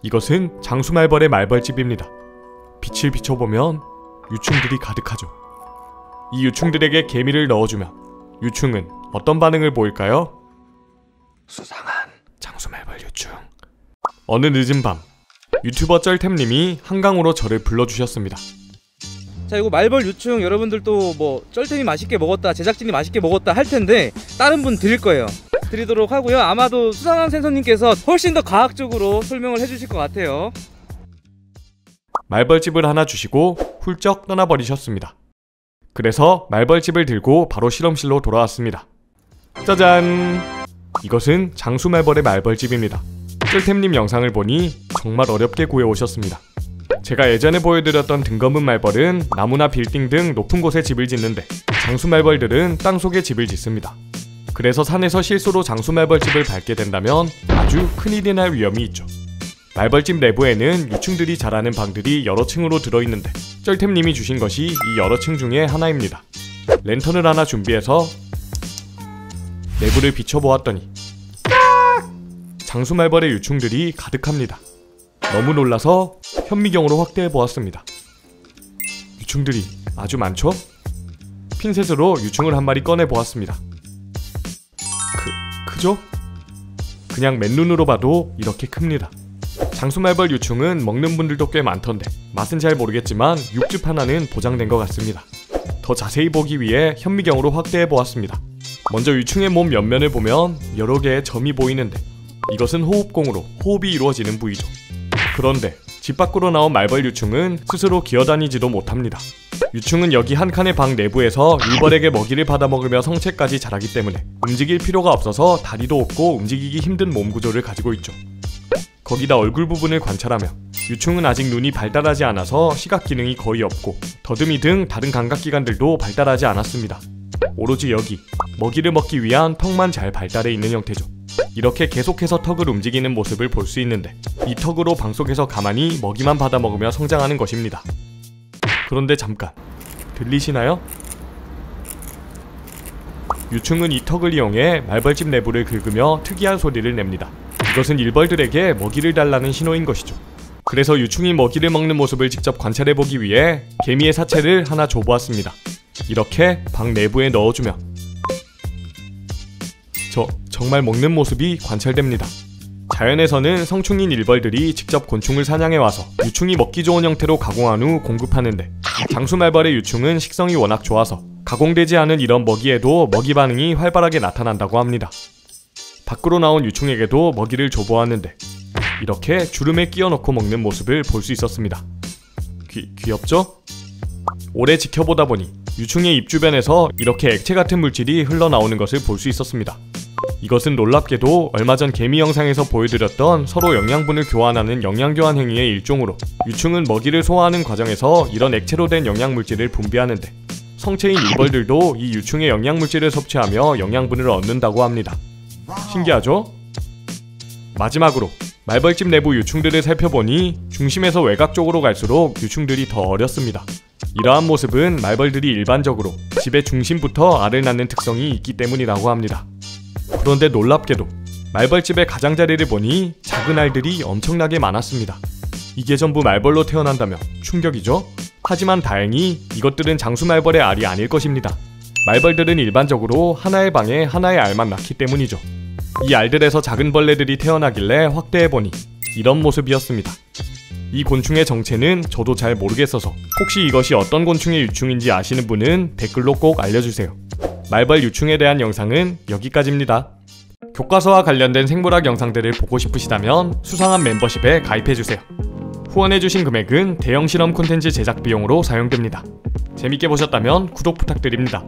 이것은 장수말벌의 말벌집입니다. 빛을 비춰보면 유충들이 가득하죠. 이 유충들에게 개미를 넣어주면 유충은 어떤 반응을 보일까요? 수상한 장수말벌 유충. 어느 늦은 밤, 유튜버 쩔템님이 한강으로 저를 불러주셨습니다. 자, 이거 말벌 유충 여러분들도 뭐 쩔템이 맛있게 먹었다, 제작진이 맛있게 먹었다 할 텐데 다른 분 드릴 거예요. 드리도록 하고요. 아마도 수상한 센서님께서 훨씬 더 과학적으로 설명을 해주실 것 같아요. 말벌집을 하나 주시고 훌쩍 떠나버리셨습니다. 그래서 말벌집을 들고 바로 실험실로 돌아왔습니다. 짜잔! 이것은 장수말벌의 말벌집입니다. 쩔템님 영상을 보니 정말 어렵게 구해오셨습니다. 제가 예전에 보여드렸던 등검은 말벌은 나무나 빌딩 등 높은 곳에 집을 짓는데 장수말벌들은 땅속에 집을 짓습니다. 그래서 산에서 실수로 장수말벌집을 밟게 된다면 아주 큰일이 날 위험이 있죠. 말벌집 내부에는 유충들이 자라는 방들이 여러 층으로 들어있는데 쩔템님이 주신 것이 이 여러 층 중에 하나입니다. 랜턴을 하나 준비해서 내부를 비춰보았더니 장수말벌의 유충들이 가득합니다. 너무 놀라서 현미경으로 확대해보았습니다. 유충들이 아주 많죠? 핀셋으로 유충을 한 마리 꺼내보았습니다. 크죠? 그냥 맨눈으로 봐도 이렇게 큽니다. 장수말벌 유충은 먹는 분들도 꽤 많던데 맛은 잘 모르겠지만 육즙 하나는 보장된 것 같습니다. 더 자세히 보기 위해 현미경으로 확대해보았습니다. 먼저 유충의 몸 옆면을 보면 여러 개의 점이 보이는데 이것은 호흡공으로 호흡이 이루어지는 부위죠. 그런데 집 밖으로 나온 말벌 유충은 스스로 기어다니지도 못합니다. 유충은 여기 한 칸의 방 내부에서 일벌에게 먹이를 받아먹으며 성체까지 자라기 때문에 움직일 필요가 없어서 다리도 없고 움직이기 힘든 몸 구조를 가지고 있죠. 거기다 얼굴 부분을 관찰하면 유충은 아직 눈이 발달하지 않아서 시각 기능이 거의 없고 더듬이 등 다른 감각기관들도 발달하지 않았습니다. 오로지 여기 먹이를 먹기 위한 턱만 잘 발달해 있는 형태죠. 이렇게 계속해서 턱을 움직이는 모습을 볼 수 있는데 이 턱으로 방 속에서 가만히 먹이만 받아먹으며 성장하는 것입니다. 그런데 잠깐, 들리시나요? 유충은 이 턱을 이용해 말벌집 내부를 긁으며 특이한 소리를 냅니다. 이것은 일벌들에게 먹이를 달라는 신호인 것이죠. 그래서 유충이 먹이를 먹는 모습을 직접 관찰해보기 위해 개미의 사체를 하나 줘보았습니다. 이렇게 방 내부에 넣어주면 정말 먹는 모습이 관찰됩니다. 자연에서는 성충인 일벌들이 직접 곤충을 사냥해와서 유충이 먹기 좋은 형태로 가공한 후 공급하는데 장수말벌의 유충은 식성이 워낙 좋아서 가공되지 않은 이런 먹이에도 먹이 반응이 활발하게 나타난다고 합니다. 밖으로 나온 유충에게도 먹이를 줘보았는데 이렇게 주름에 끼워 넣고 먹는 모습을 볼 수 있었습니다. 귀엽죠? 오래 지켜보다 보니 유충의 입 주변에서 이렇게 액체 같은 물질이 흘러나오는 것을 볼 수 있었습니다. 이것은 놀랍게도 얼마 전 개미 영상에서 보여드렸던 서로 영양분을 교환하는 영양교환 행위의 일종으로 유충은 먹이를 소화하는 과정에서 이런 액체로 된 영양물질을 분비하는데 성체인 일벌들도 이 유충의 영양물질을 섭취하며 영양분을 얻는다고 합니다. 신기하죠? 마지막으로 말벌집 내부 유충들을 살펴보니 중심에서 외곽 쪽으로 갈수록 유충들이 더 어렸습니다. 이러한 모습은 말벌들이 일반적으로 집의 중심부터 알을 낳는 특성이 있기 때문이라고 합니다. 그런데 놀랍게도 말벌집의 가장자리를 보니 작은 알들이 엄청나게 많았습니다. 이게 전부 말벌로 태어난다면 충격이죠? 하지만 다행히 이것들은 장수말벌의 알이 아닐 것입니다. 말벌들은 일반적으로 하나의 방에 하나의 알만 낳기 때문이죠. 이 알들에서 작은 벌레들이 태어나길래 확대해보니 이런 모습이었습니다. 이 곤충의 정체는 저도 잘 모르겠어서 혹시 이것이 어떤 곤충의 유충인지 아시는 분은 댓글로 꼭 알려주세요. 말벌 유충에 대한 영상은 여기까지입니다. 교과서와 관련된 생물학 영상들을 보고 싶으시다면 수상한 멤버십에 가입해주세요. 후원해주신 금액은 대형 실험 콘텐츠 제작 비용으로 사용됩니다. 재밌게 보셨다면 구독 부탁드립니다.